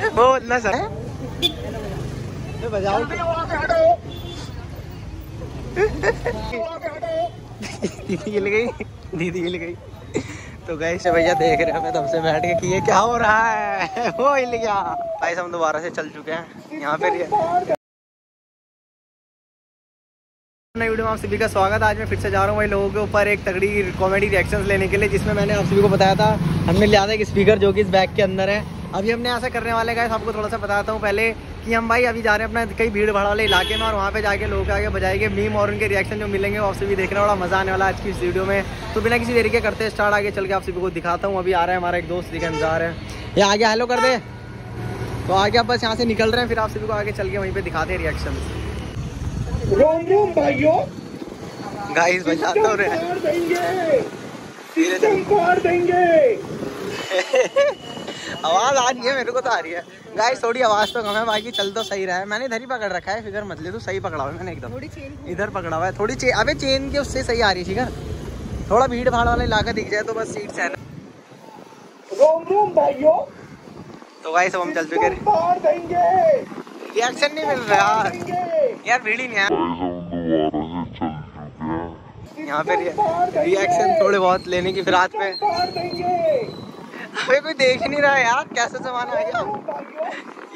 वो इतना सर बजाओ। दीदी हिल गई, दीदी हिल गई। तो गाइस भैया देख रहे हैं हमें तब से बैठ के कि ये क्या हो रहा है। वो हिल गया। गाइस हम दोबारा से चल चुके हैं यहाँ पे। नई वीडियो में आप सभी का स्वागत। आज मैं फिर से जा रहा हूँ वही लोगों के ऊपर एक तगड़ी कॉमेडी रिएक्शंस लेने के लिए, जिसमें मैंने आप सभी को बताया था हमने लिया था एक स्पीकर जो कि इस बैग के अंदर है। अभी हमने ऐसा करने वाले गाइस, आपको थोड़ा सा बताता हूँ पहले कि हम भाई अभी जा रहे हैं अपना कई भीड़ भाड़ वाले इलाके में, और वहाँ पे जाके लोगों के आगे बजाएंगे मीम और उनके रिएक्शन जो मिलेंगे वो आप सभी देखना बड़ा मजा आने वाला आज की इस वीडियो में। तो बिना किसी देरी के करते हैं स्टार्ट। आगे चल के आप सभी को दिखाता हूँ। अभी आ रहा है हमारा एक दोस्त दिखा जा रहे हैं, ये आगे हेलो कर दे। तो आगे आप बस यहाँ से निकल रहे हैं, फिर आप सभी को आगे चल के वहीं पे दिखाते हैं रिएक्शन। रोम रोम भाइयों, गाइस बजाते हो रहे हैं, आवाज आ रही है मेरे को तो आ रही है। गाइस थोड़ी आवाज तो कम है, बाकी चल तो सही रहा है। मैंने इधर ही पकड़ रखा है, फिगर मत ले, तो सही पकड़ा हुआ है मैंने एकदम। इधर पकड़ा हुआ है थोड़ी चेन, अबे चेन के उससे सही आ रही है। ठीक है, थोड़ा भीड़ भाड़ वाला इलाका दिख जाए तो बस सीट से है। रोम रोम भाइयों। तो गाइस हम चल चुके, रिएक्शन नहीं मिल रहा यार, भीड़ ही नहीं है यहाँ पे। रिएक्शन थोड़े बहुत लेने की फिराक पे। अबे कोई देख ही नहीं रहा है यार, कैसा जमाना है क्या।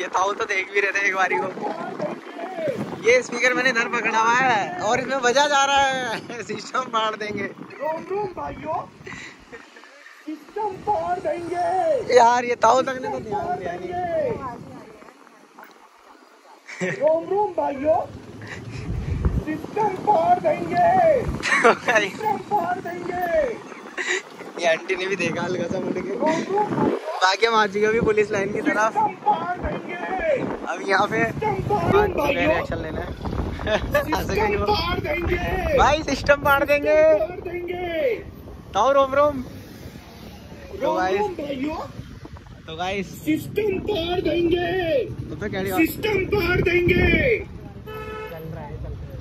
ये था तो देख भी रहे थे एक बारी को। ये स्पीकर मैंने इधर पकड़ा हुआ है और इसमें बजा जा रहा है। सिस्टम फाड़ देंगे सिस्टम फाड़ देंगे यार। ये ताऊ तक ने तो ध्यान दिया नहीं। रोम रोम भाइयों, सिस्टम फाड़ देंगे, सिस्टम फाड़ देंगे। ये आंटी ने भी देखा हल्का सा मुड़ के, बाकी हम आ चुके अभी पुलिस लाइन की तरफ। अब यहाँ पे रिएक्शन लेना है। भाई सिस्टम फाड़ देंगे। ताऊ रोम रोम। तो गाइस सिस्टम फाड़ देंगे, तो क्या सिस्टम फाड़ देंगे।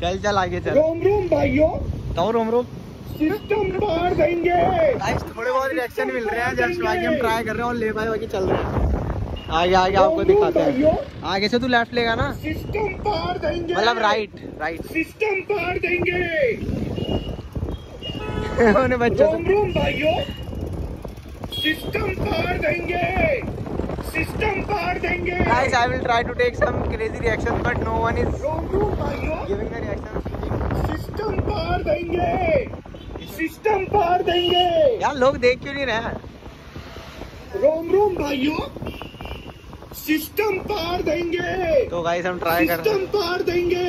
चल चल आगे चल। रोम रोम भाइयों, ताऊ रोम रोम। सिस्टम फाड़ देंगे। गाइस थोड़े बहुत रिएक्शन मिल रहे हैं, जस्ट बाकी हम ट्राई कर रहे हैं और ले पाए बाकी चल रहे हैं। आगे आगे आपको दिखाते हैं। आगे से तू लेफ्ट लेगा ना, सिस्टम फाड़ देंगे, मतलब राइट राइट। सिस्टम फाड़ देंगे। उन्हें बच्चों रोम रोम भाइयों, सिस्टम फाड़ देंगे, सिस्टम फाड़ देंगे। Guys, I will try to take some crazy reactions, but no one is रोम रोम भाइयों, giving the reactions. सिस्टम फाड़ देंगे, सिस्टम फाड़ देंगे। यार लोग देख क्यों नहीं रहे हैं? रोम रोम भाइयों, सिस्टम फाड़ देंगे। तो गाइस हम ट्राई कर रहे हैं। सिस्टम फाड़ देंगे।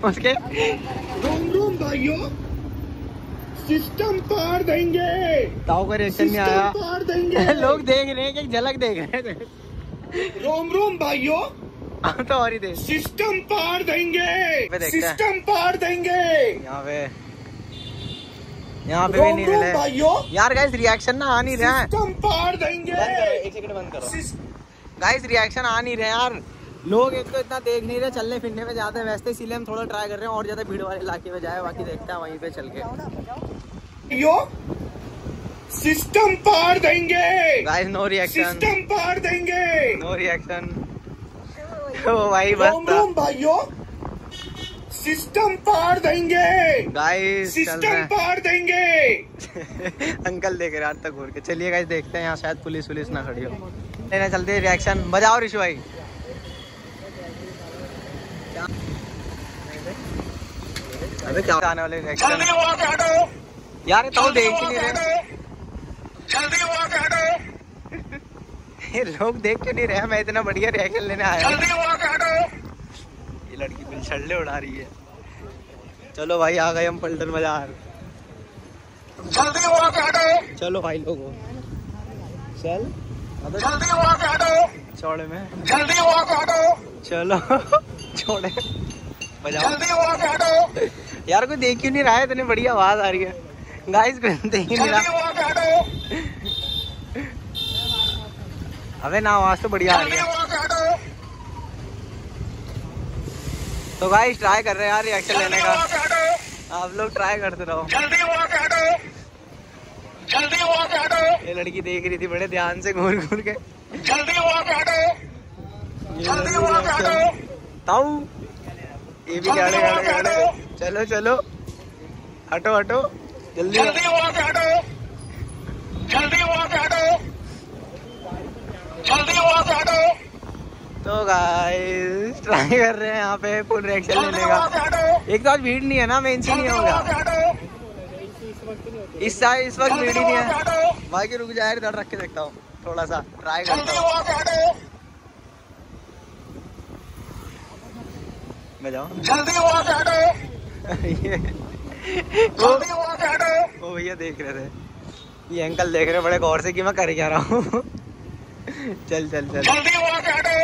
उसके रोम रोम भाइयों, सिस्टम फाड़ देंगे। ताऊ का रिएक्शन नहीं आया। फाड़ देंगे। लोग देख रहे हैं कि झलक देख रहे थे। रोम रोम भाइयों, हम तो और ही देख। सिस्टम फाड़ देंगे, सिस्टम फाड़ देंगे। यहाँ पे भी नहीं मिले भाइयों। यार। गाइस रिएक्शन ना आ नहीं रहे हैं। सिस्टम फाड़ देंगे। एक सेकंड बंद करो। गाइस रिएक्शन आ नहीं रहे यार। लोग एक तो इतना देख नहीं रहे, चलने फिरने में जाते हैं वैसे, इसीलिए हम थोड़ा ट्राई कर रहे हैं और ज्यादा भीड़ वाले इलाके में जाए। बाकी देखते हैं वहीं पे चल के। सिस्टम फाड़ देंगे। गाइस नो रिएक्शन, सिस्टम फाड़ देंगे, नो रिएक्शन। ओ भाई बस रोम भाइयों, सिस्टम फाड़ देंगे। गाइस सिस्टम फाड़ देंगे। अंकल देख रहे हैं तक घूर के। चलिए गाइस देखते हैं, यहाँ शायद पुलिस वुलिस ना खड़ी हो। लेना चलते हैं रिएक्शन। बजाओ ऋषु भाई। अबे क्या आने वाले रिएक्शन यार, ये तो देख ही नहीं रहे। जल्दी वहाँ से हटो। ये लोग देख क्यों नहीं रहे? मैं इतना बढ़िया रिएक्शन लेने आया। जल्दी वहाँ से हटो। ये लड़की बिल छल्ले उड़ा रही है। चलो भाई आ गए हम पलटन बाजार। जल्दी वहाँ से हटो। चलो भाई लोगों चल। जल्दी वहाँ से हटो। चौड़े में जल्दी वहाँ से हटो। चलो छोड़े बजाओ। जल्दी वहाँ से हटो। यार कोई देख क्यों नहीं रहा है? इतनी बढ़िया आवाज आ रही है। गाइस कोई देख ही नहीं रहा। अबे ना आवाज तो बढ़िया आ रही है। तो गाइस ट्राई कर रहे हैं यार रिएक्शन लेने का। आप लोग ट्राई करते रहो। जल्दी वहाँ से हटो। जल्दी वहाँ से हटो। ये लड़की देख रही थी बड़े ध्यान से घूर घूर के। जल्दी वहाँ से हटो, जल्दी वहाँ से हटो, ताऊ ये भी गाड़े गाड़े गाड़े। चलो चलो हटो हटो जल्दी जल्दी वहाँ से हटो, जल्दी वहाँ से हटो, जल्दी वहाँ से हटो। तो गाइस ट्राई कर रहे हैं यहाँ पे फुल रिएक्शन लेने का। एक तो आज भीड़ नहीं है ना, मेन से नहीं होगा इस वक्त भीड़ ही नहीं है। बाकी रुक जाए, इधर रख के देखता हूँ, थोड़ा सा ट्राई करता हूँ। बजाओ जल्दी वहाँ से हटो, वो भैया देख रहे थे, ये अंकल देख रहे बड़े गौर से कि मैं कर क्या रहा हूँ। चल चल चल जल्दी वहाँ से हटो।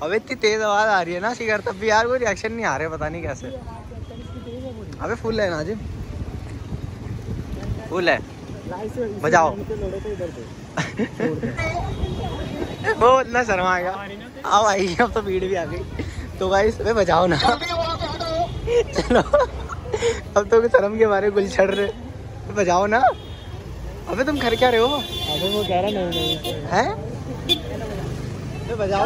अबे इतनी तेज आवाज आ रही है ना शिखर, तब भी यार कोई रिएक्शन नहीं आ रहे, पता नहीं कैसे। अबे फुल है नाजिम, फुल है, बजाओ। वो इतना शर्मा गया। अब आई, अब तो भीड़ भी आ गई। तो गाइस अबे बजाओ ना। चलो अब तो शर्म के बारे गुल छड़ रहे, बजाओ ना। अबे तुम कर क्या रहे हो? अबे वो कह रहा नहीं है, बजाओ।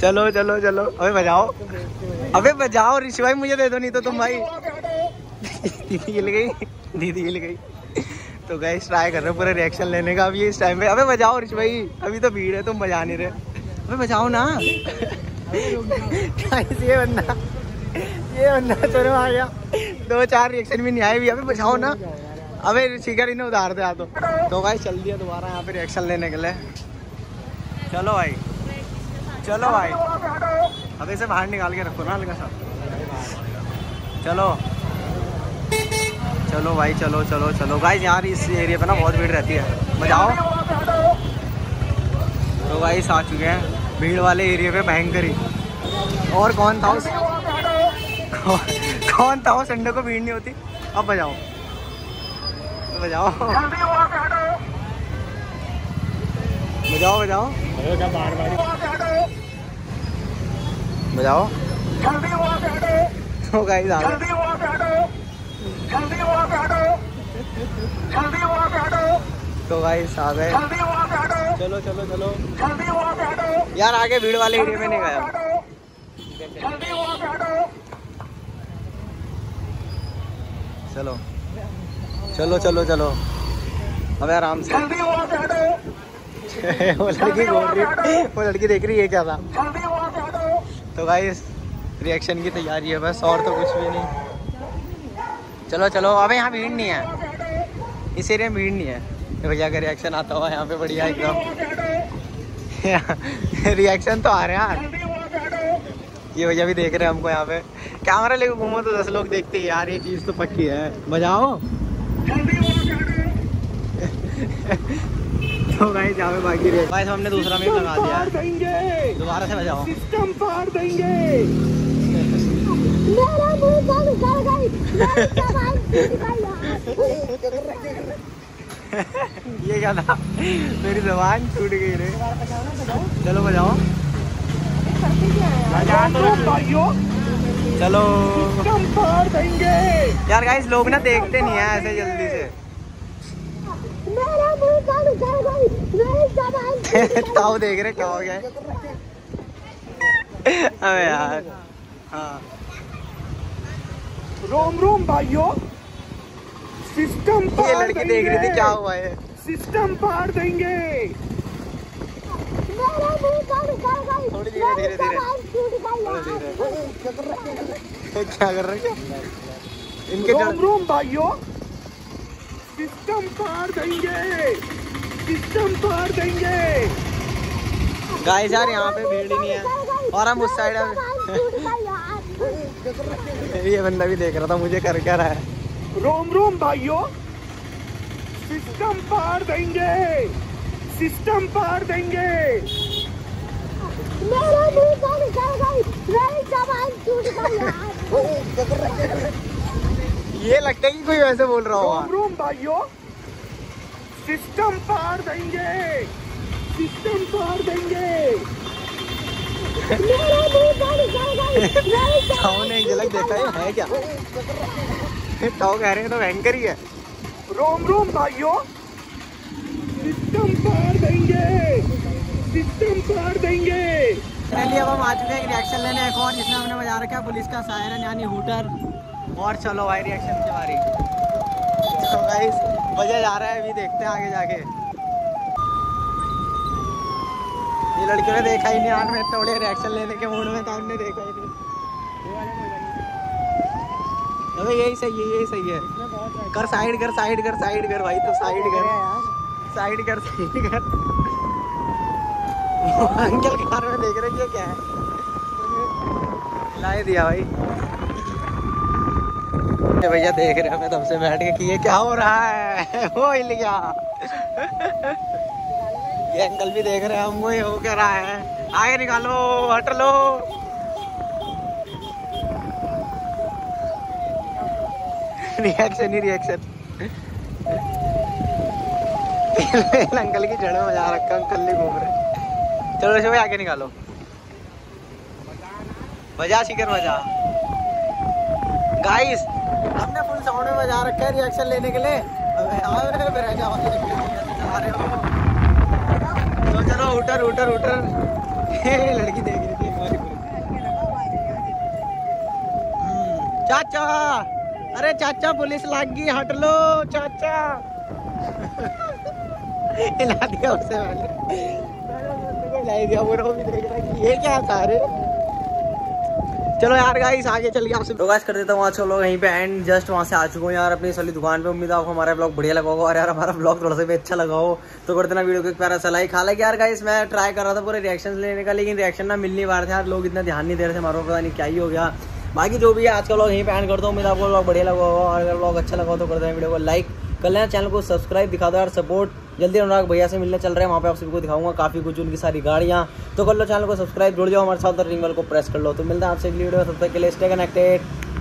चलो चलो चलो अबे बजाओ, अबे बजाओ ऋषि भाई, मुझे दे दो, नहीं तो तुम भाई। दीदी हिल गई, दीदी हिल गई। तो गाइस ट्राई कर रहे हो पूरा रिएक्शन लेने का अभी इस टाइम पे। अबे बजाओ ऋषि भाई, अभी तो भीड़ है, तुम बजा नहीं रहे। अबे बजाओ ना। ये बंदा चलो आ गया, 2-4 रिएक्शन भी नहीं आए भी। अबे बजाओ ना। अबे शिखर इन्हें उधार दे तो गाइस चल दिया दोबारा यहाँ पे रिएक्शन लेने के लिए। चलो भाई, चलो भाई, अब इसे बाहर निकाल के रखो ना हल्का सा। चलो चलो भाई, चलो चलो चलो गाइस, यार इस एरिया पे ना बहुत भीड़ रहती है, बजाओ। तो गाइस आ चुके हैं भीड़ वाले एरिया पे भयंकरी। और कौन था कौन था वो संडे को भीड़ नहीं होती। अब बजाओ बजाओ बजाओ बजाओ बजाओ। तो गाइस आ गए। तो गाइस आ गए। चलो चलो चलो यार, आगे भीड़ वाले एरिया में नहीं गया। चलो चलो चलो चलो अबे आराम से। वो लड़की बोल रही, वो लड़की देख रही है क्या था। तो गाइस रिएक्शन की तैयारी है बस, और तो कुछ भी नहीं। चलो चलो, अबे यहाँ भीड़ नहीं है, इस एरिया में भीड़ नहीं है। भैया का रिएक्शन आता हुआ यहाँ पे बढ़िया एकदम। रिएक्शन तो आ रहे हैं यार, ये भैया भी देख रहे हैं हमको यहाँ पे। कैमरा लेके घूमो तो 10 लोग देखते हैं यार, ये चीज़ तो पक्की है। बजाओ। तो गाइस यहाँ पे बाकी रहे गाइस, हमने दूसरा मैच लगा दिया है, दोबारा से बजाओ। सिस्टम फाड़ देंगे। ये क्या था, मेरी जबान छूट गई रे। चलो बजाओ। चलो यार गाइस, लोग ना देखते नहीं है ऐसे जल्दी से। ताऊ देख रहे क्या हो गया। अबे यार हाँ, रोम रोम भाइयों, सिस्टम ये लड़की देख रही थी क्या हुआ है। सिस्टम फाड़ देंगे। थोड़ी धीरे धीरे धीरे क्या कर रहे हैं इनके। रोम रोम भाइयों, सिस्टम फाड़ देंगे, सिस्टम फाड़ देंगे। गाइस यार यहाँ पे भीड़ ही नहीं है, और हम उस साइड ये बंदा भी देख रहा था मुझे कर क्या रहा है। रोम रोम भाइयों, सिस्टम फाड़ देंगे, सिस्टम फाड़ देंगे। ये लगता है कि कोई वैसे बोल रहा होगा। रोम रोम भाइयों, सिस्टम फाड़ देंगे, सिस्टम फाड़ देंगे। ताऊ ने एक झलक देखा है क्या। ताऊ कह रहे हैं तो भयंकर ही है। रोम रोम भाइयों, सिस्टम पार देंगे, सिस्टम पार देंगे। चलिए अब हम आ चुके हैं एक रिएक्शन लेने एक और, जिसमें हमने बजा रखा है पुलिस का सायरन यानी हूटर। और चलो भाई रिएक्शन की बारी। तो गाइस बजा जा रहा है, अभी देखते हैं आगे जाके। ये लड़कियों ने देखा ही नहीं यार, मैं इतने बड़े रिएक्शन लेने के मूड में था, हमने देखा ही नहीं। अबे यही सही है, यही सही है। कर साइड कर, साइड कर, साइड कर भाई, तो साइड कर, साइड कर, साइड कर। अंकल कार में देख रहे हैं क्या है, ला दिया भाई। भैया देख रहे हैं हमें तब से बैठ के कि ये क्या हो रहा है। वो हिल गया। ये अंकल भी देख रहे हैं हमको ये हो क्या रहा है। आगे निकालो, हट लो। रिएक्शन ही रिएक्शन। अंकल की जड़ में मजा रखा, अंकल नहीं घूम रहे। चलो भाई आगे निकालो, बजा शिखर बजा। गाइस हमने फुल साउंड में बजा रखा है रिएक्शन लेने के लिए। तो चलो उटर उटर उटर। लड़की देख रही थी चाचा, अरे चाचा पुलिस लाग गई, हट लो चाचा। हिला दिया उससे दिया, वो भी देख रहा है कि ये क्या सारे। चलो यार गाइस आगे चलिए आपसे तो गाइस कर देता हूँ। आज लोग यहीं पे एंड जस्ट वहाँ से आ चुका हूँ यार अपनी साली दुकान पे। उम्मीद है आपको हमारा ब्लॉग बढ़िया लगा होगा, और यार हमारा ब्लॉग थोड़ा सा भी अच्छा लगा हो तो कर देना वीडियो को एक प्यारा सा लाइक। हालांकि यार गाइस मैं ट्राई कर रहा था पूरे रिएक्शन लेने का, लेकिन रिएक्शन ना मिल नहीं पा रहे थे यार, लोग इतना ध्यान नहीं दे रहे थे हमारे, पता नहीं क्या ही हो गया। बाकी जो भी है आज का ब्लॉग यहीं पे एंड करता हूँ। उम्मीद आपको ब्लॉग बढ़िया लगा होगा, और अगर ब्लॉग अच्छा लगा हो तो कर देना वीडियो को लाइक कर लेना, चैनल को सब्सक्राइब, दिखा दो यार सपोर्ट। जल्दी अनुराग भैया से मिलने चल रहे हैं, वहाँ पे आप सभी को दिखाऊंगा काफ़ी कुछ, उनकी सारी गाड़ियाँ। तो कर लो चैनल को सब्सक्राइब, जुड़ जाओ हमारे साथ और रिंग बेल को प्रेस कर लो। तो मिलता है आपसे अगली वीडियो में, तब तक के लिए स्टे कनेक्टेड।